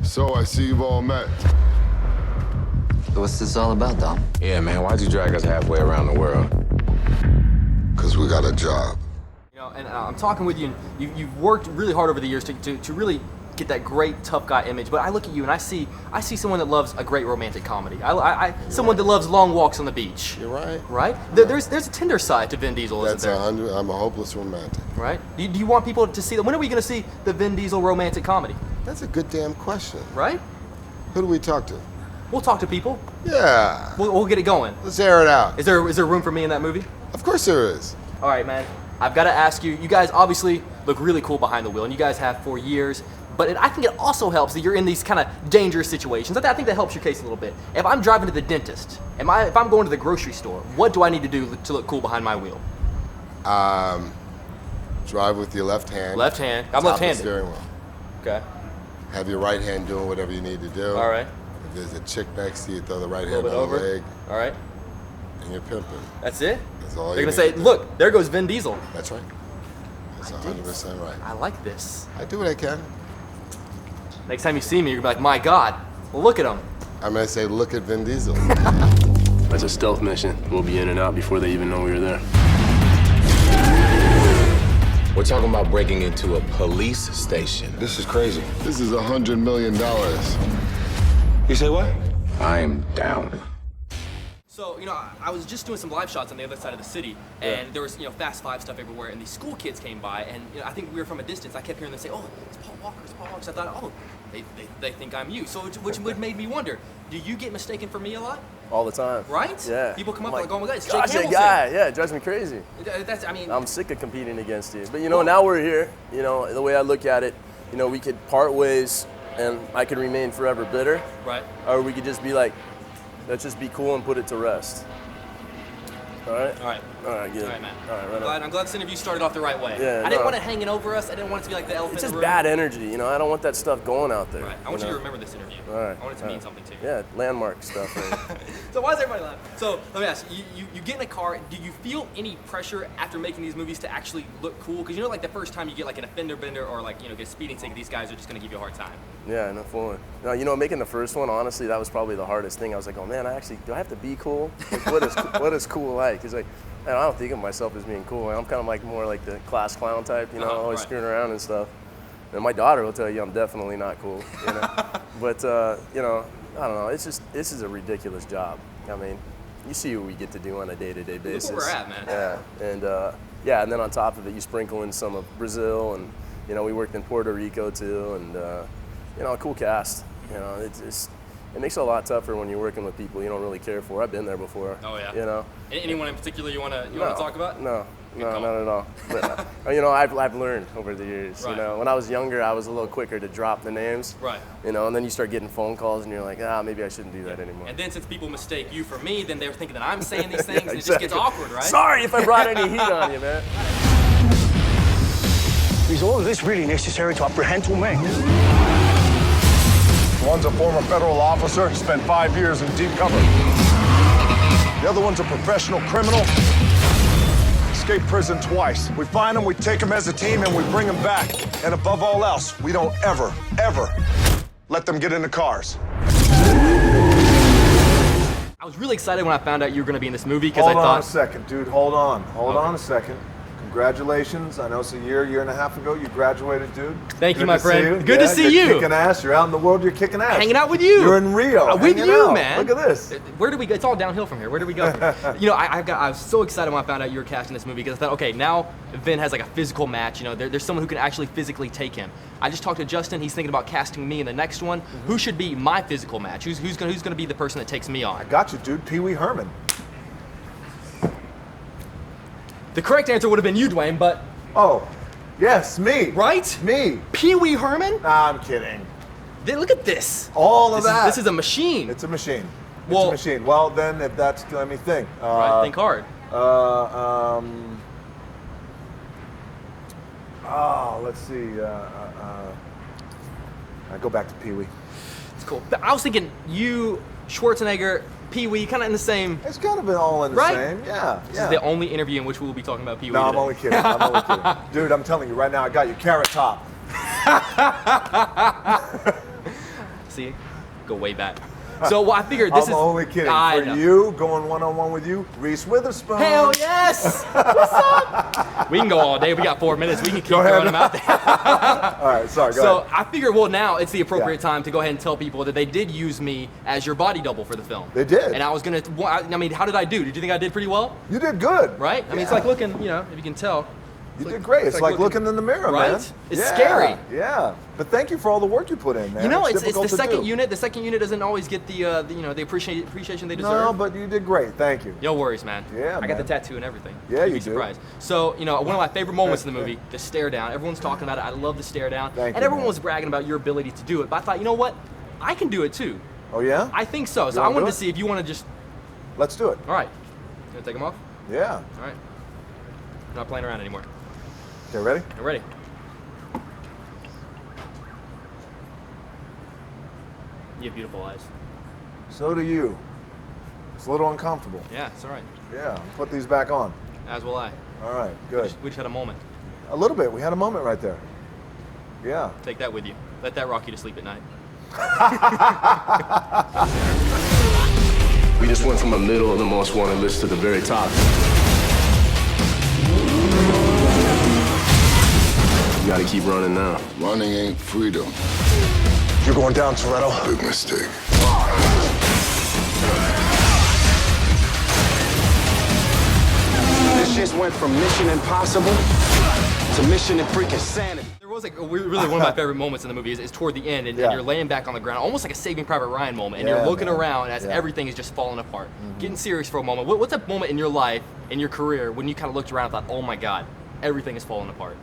So I see you've all met. What's this all about, Dom? Yeah, man, why'd you drag us halfway around the world? Because we got a job. You know, and I'm talking with you, and you've worked really hard over the years to really get that great tough guy image. But I look at you and I see someone that loves a great romantic comedy. Someone that loves long walks on the beach. You're right. Right? There's a tender side to Vin Diesel, isn't there? I'm a hopeless romantic. Right? Do you want people to see that? When are we going to see the Vin Diesel romantic comedy? That's a good damn question. Right? Who do we talk to? We'll talk to people. Yeah. We'll get it going. Let's air it out. Is there room for me in that movie? Of course there is. All right, man. I've got to ask you. You guys obviously look really cool behind the wheel, and you guys have for years. But I think it also helps that you're in these kind of dangerous situations. I think that helps your case a little bit. If I'm driving to the dentist, if I'm going to the grocery store, what do I need to do to look cool behind my wheel? Drive with your left hand. Left hand. I'm Top the left-handed. steering wheel. Okay. Have your right hand doing whatever you need to do. All right. If there's a chick next to you, throw the right A hand little on bit the over. leg, All right. and you're pimping. That's it? That's all They're you going to say, need to do. look, there goes Vin Diesel. That's right. That's 100% right. I like this. I do what I can. Next time you see me, you're going to be like, my God, well, look at him. I'm going to say, look at Vin Diesel. That's a stealth mission. We'll be in and out before they even know we were there. We're talking about breaking into a police station. This is crazy. This is $100 million. You say what? I'm down. So, you know, I was just doing some live shots on the other side of the city, and there was, you know, Fast Five stuff everywhere, and these school kids came by, and you know, I think we were from a distance. I kept hearing them say, oh, it's Paul Walker, it's Paul Walker. So I thought, oh, they think I'm you. So, which made me wonder, do you get mistaken for me a lot? All the time. Right? Yeah. People come up like, oh my God, it's Jake Gosh, that Hamilton. guy. Yeah, it drives me crazy. That's, I mean, I'm sick of competing against you. But you know, now we're here. You know, the way I look at it, you know, we could part ways and I could remain forever bitter. right. Or we could just be like, let's just be cool and put it to rest. All right? All right. All right, good. All right, man. All right, right I'm glad this interview started off the right way. Yeah, I didn't no. want it hanging over us. I didn't want it to be like the elephant It's in just the room. bad energy, you know? I don't want that stuff going out there. Right. I want you to remember this interview. All right. I want it to mean something to you. Yeah, landmark stuff. Right? So why is everybody laughing? So let me ask you get in a car, do you feel any pressure after making these movies to actually look cool? Because you know, like the first time you get like an offender bender or like, you know, get a speeding ticket, these guys are just gonna give you a hard time. Yeah, no fooling. No, you know, making the first one, honestly, that was probably the hardest thing. I was like, oh man, do I have to be cool? Like, what is cool like? Because like, I don't think of myself as being cool. I'm kind of like more like the class clown type, you know, always right. screwing around and stuff. And my daughter will tell you I'm definitely not cool, you know. But you know, I don't know. It's just, this is a ridiculous job. I mean, you see what we get to do on a day-to-day basis. Look where we're at, man. Yeah, and yeah, and then on top of it, you sprinkle in some of Brazil, and you know, we worked in Puerto Rico too, and you know, a cool cast. You know, it makes it a lot tougher when you're working with people you don't really care for. I've been there before. Oh yeah. You know. Anyone in particular you wanna talk about? No, call. not at all. But you know, I've learned over the years. Right. You know, when I was younger, I was a little quicker to drop the names. Right. You know, and then you start getting phone calls, and you're like, maybe I shouldn't do that anymore. And then since people mistake you for me, then they're thinking that I'm saying these things, Yeah, and it just gets awkward, right? Sorry if I brought any heat on you, man. Is all of this really necessary to apprehend two men? One's a former federal officer, spent 5 years in deep cover. The other one's a professional criminal, escaped prison twice. We find them, we take them as a team, and we bring them back. And above all else, we don't ever, ever let them get into cars. I was really excited when I found out you were going to be in this movie because I Hold on a thought. second, dude. Hold on. Hold on a second. Congratulations. I know it's a year and a half ago you graduated, dude. Thank you, Good my to friend. see you. Good to see you're you. Kicking ass. You're out in the world. You're kicking ass. Hanging out with you. You're in Rio. With hanging you, out. man. Look at this. Where do we go? It's all downhill from here. Where do we go? You know, I was so excited when I found out you were casting this movie because I thought, okay, now Vin has like a physical match. You know, there's someone who can actually physically take him. I just talked to Justin. He's thinking about casting me in the next one. Who should be my physical match? Who's gonna be the person that takes me on? I got you, dude. Pee Wee Herman. The correct answer would have been you, Dwayne, but Oh, yes, me. right? Me. Pee Wee Herman? Nah, I'm kidding. Look at this. All of that. This is a machine. It's a machine. Well- It's a machine. Well, then, if that's, let me think. Right, think hard. Let's see. I go back to Pee Wee. It's cool. But I was thinking you, Schwarzenegger, Pee Wee, kind of in the same. It's kind of been all in the Right? same. Yeah. This is the only interview in which we will be talking about Pee Wee. No, I'm today. only kidding. I'm only kidding. Dude, I'm telling you right now, I got you Carrot Top. See, go way back. So well, I figured this I'm is. only kidding. I For know. you, going one-on-one with you, Reese Witherspoon. Hell yes! What's up? We can go all day. We got 4 minutes. We can keep throwing them out there. All right, sorry, go So ahead. I figured, well, now it's the appropriate Yeah. time to go ahead and tell people that they did use me as your body double for the film. They did. And I was gonna. I mean, how did I do? Did you think I did pretty well? You did good. Right? I mean, it's like looking. You know, if you can tell. You did great. It's like looking in the mirror, right? man. It's Yeah, scary. Yeah. But thank you for all the work you put in, man. You know, it's difficult the to second do. unit. The second unit doesn't always get the the appreciation they deserve. No, but you did great. Thank you. No worries, man. Yeah, I got the man. tattoo and everything. Yeah, You'd you be do. surprised. So, you know, one of my favorite moments in the movie, the stare down. Everyone's talking about it. I love the stare down. Thank and you, everyone man. was bragging about your ability to do it. But I thought, you know what? I can do it too. Oh, yeah? I think so. So You I wanna wanted do to it? see if you want to just. Let's do it. All right. You gonna take them off? Yeah. All right. I'm not playing around anymore. Okay, ready? I'm ready. You have beautiful eyes. So do you. It's a little uncomfortable. Yeah, it's all right. Yeah. Put these back on. As will I. All right. Good. We just had a moment. A little bit. We had a moment right there. Yeah. Take that with you. Let that rock you to sleep at night. We just went from the middle of the most wanted list to the very top. You gotta keep running now. Running ain't freedom. You're going down, Toretto. Big mistake. This just went from Mission Impossible to Mission and freaking Sanity. There was like really one of my favorite moments in the movie is toward the end, and, Yeah. and you're laying back on the ground, almost like a Saving Private Ryan moment, and Yeah, you're looking man. around as Yeah. everything is just falling apart. Getting serious for a moment. What's a moment in your life, in your career, when you kind of looked around and thought, oh my God, everything is falling apart?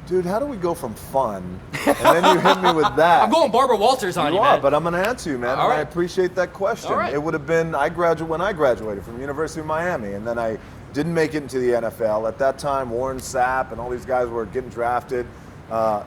Dude, how do we go from fun and then you hit me with that? I'm going Barbara Walters on you, You are, man. but I'm going to answer you, man. All And I right. appreciate that question. All right. It would have been when I graduated from the University of Miami, and then I didn't make it into the NFL. At that time, Warren Sapp and all these guys were getting drafted.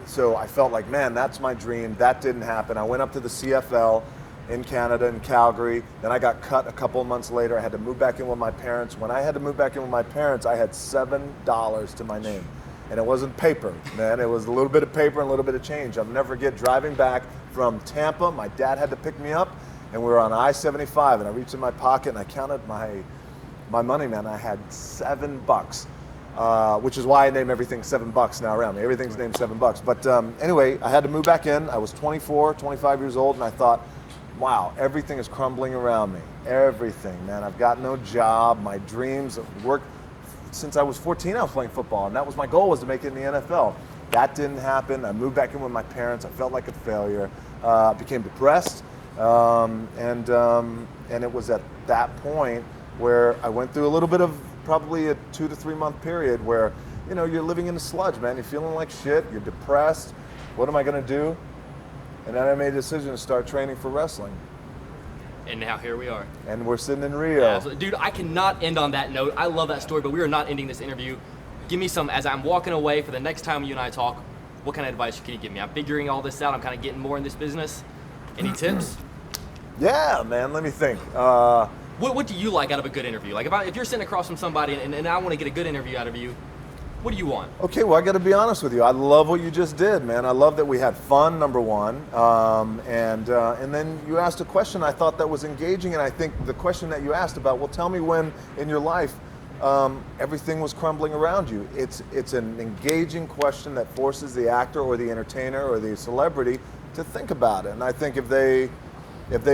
So I felt like, man, that's my dream. That didn't happen. I went up to the CFL in Canada, in Calgary. Then I got cut a couple of months later. I had to move back in with my parents. When I had to move back in with my parents, I had $7 to my name. And it wasn't paper, man. It was a little bit of paper and a little bit of change. I'll never forget driving back from Tampa. My dad had to pick me up, and we were on I-75, and I reached in my pocket and I counted my money, man. I had $7, which is why I name everything $7 now around me. Everything's named $7. But anyway, I had to move back in. I was 24, 25 years old, and I thought, wow, everything is crumbling around me. Everything, man. I've got no job. My dreams of work. Since I was 14, I was playing football, and that was my goal, was to make it in the NFL. That didn't happen. I moved back in with my parents. I felt like a failure. I became depressed, and it was at that point where I went through a little bit of probably a 2 to 3 month period where, you know, you're living in the sludge, man. You're feeling like shit. You're depressed. What am I going to do? And then I made a decision to start training for wrestling. And now here we are. And we're sitting in Rio. Absolutely. Dude, I cannot end on that note. I love that story, but we are not ending this interview. Give me some, as I'm walking away for the next time you and I talk, what kind of advice can you give me? I'm figuring all this out. I'm kind of getting more in this business. Any tips? Yeah, man, let me think. What do you like out of a good interview? Like if you're sitting across from somebody and I want to get a good interview out of you, what do you want? Okay, well, I got to be honest with you. I love what you just did, man. I love that we had fun, number one, and then you asked a question I thought that was engaging, and I think the question that you asked about, well, tell me when in your life everything was crumbling around you. It's an engaging question that forces the actor or the entertainer or the celebrity to think about it. And I think if they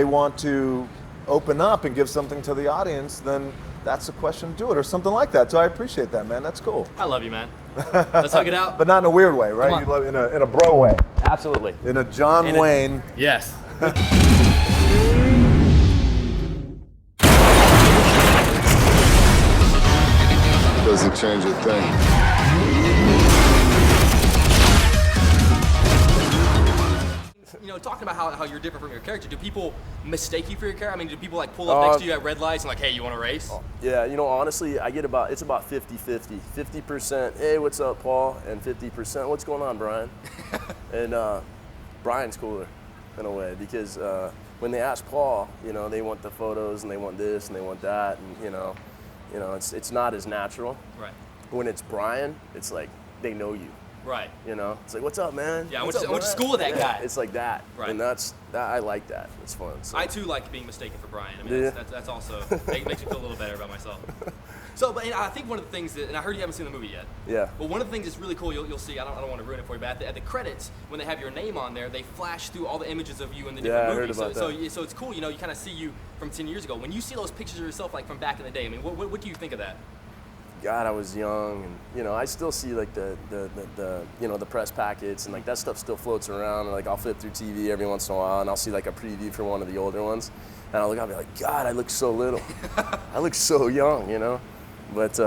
want to open up and give something to the audience, then that's the question to do it, or something like that. So I appreciate that, man. That's cool. I love you, man. Let's hug it out. But not in a weird way, right? Come on. You love in a bro way. Absolutely. In a John Wayne. Yes. Doesn't change a thing. You know, talking about how you're different from your character, do people mistake you for your character? I mean, do people like pull up next to you at red lights and like, hey, you want to race? Yeah, you know, honestly, it's about 50-50. 50%, hey, what's up, Paul? And 50%, what's going on, Brian? And Brian's cooler in a way because, when they ask Paul, you know, they want the photos and they want this and they want that, and you know, it's not as natural. Right. When it's Brian, it's like they know you. Right. You know, it's like, what's up, man? Yeah, I What's went to up, school with that man?" guy. It's like that, Right. and that I like that. It's fun. So. I too like being mistaken for Brian. I mean, Yeah. that's also makes me feel a little better about myself. So, but I think one of the things that, and I heard you haven't seen the movie yet. Yeah. But one of the things that's really cool, you'll see. I don't want to ruin it for you, but at the credits, when they have your name on there, they flash through all the images of you in the different Yeah, I heard movies. about that. So it's cool. You know, you kind of see you from 10 years ago. When you see those pictures of yourself, like from back in the day, I mean, what do you think of that? God, I was young, and you know, I still see like the you know, the press packets, and like that stuff still floats around, and like I'll flip through TV every once in a while, and I'll see like a preview for one of the older ones, and I'll look, I'll be like, God, I look so little, I look so young, you know, but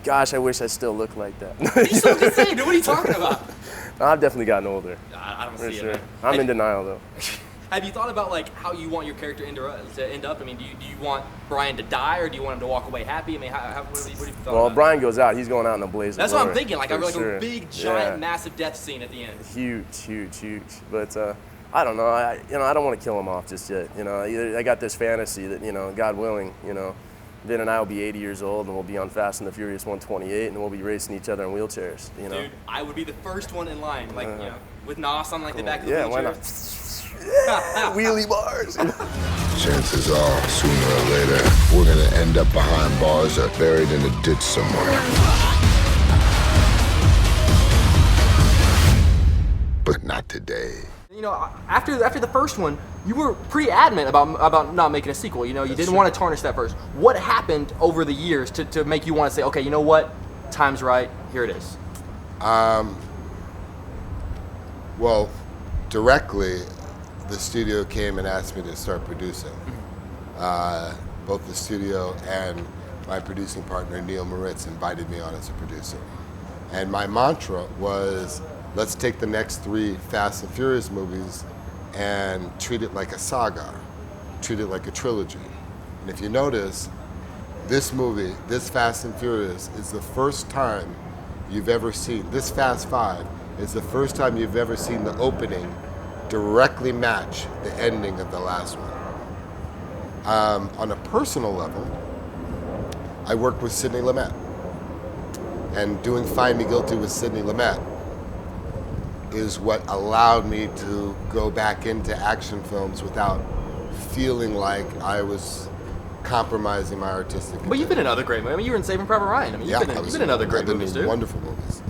gosh, I wish I still looked like that. You still the same, dude. What are you talking about? I've definitely gotten older. I don't For see sure. it, man. I'm in denial though. Have you thought about like how you want your character to end up? I mean, do you want Brian to die, or do you want him to walk away happy? I mean, what have you thought Well, about? Brian goes out, he's going out in a blaze of That's what I'm glory, thinking. Like for a big, giant, Yeah. massive death scene at the end. Huge. But I don't know. I don't want to kill him off just yet. You know, I got this fantasy that, you know, God willing, you know, Vin and I will be 80 years old, and we'll be on Fast and the Furious 128, and we'll be racing each other in wheelchairs. You know. Dude, I would be the first one in line, like you know, with Nos on like the back of the Yeah, wheelchair. why not? Yeah, wheelie bars. Chances are, sooner or later, we're gonna end up behind bars or buried in a ditch somewhere. But not today. You know, after the first one, you were pretty adamant about not making a sequel. You know, you didn't want to tarnish that first. What happened over the years to make you want to say, okay, you know what, time's right, here it is? Well, directly, the studio came and asked me to start producing. Both the studio and my producing partner, Neil Moritz, invited me on as a producer. And my mantra was, let's take the next 3 Fast and Furious movies and treat it like a saga, treat it like a trilogy. And if you notice, this movie, this Fast and Furious, is the first time you've ever seen, this Fast 5 is the first time you've ever seen the opening directly match the ending of the last one. On a personal level, I worked with Sidney Lumet. And doing Find Me Guilty with Sidney Lumet is what allowed me to go back into action films without feeling like I was compromising my artistic But you've been in other great movies. I mean, you were in Saving Private Ryan. I mean, you've been in other great I've been movies, in dude. wonderful movies.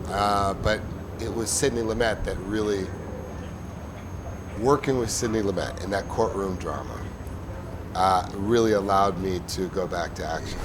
But it was Sidney Lumet that really, working with Sidney Lumet in that courtroom drama, really allowed me to go back to action.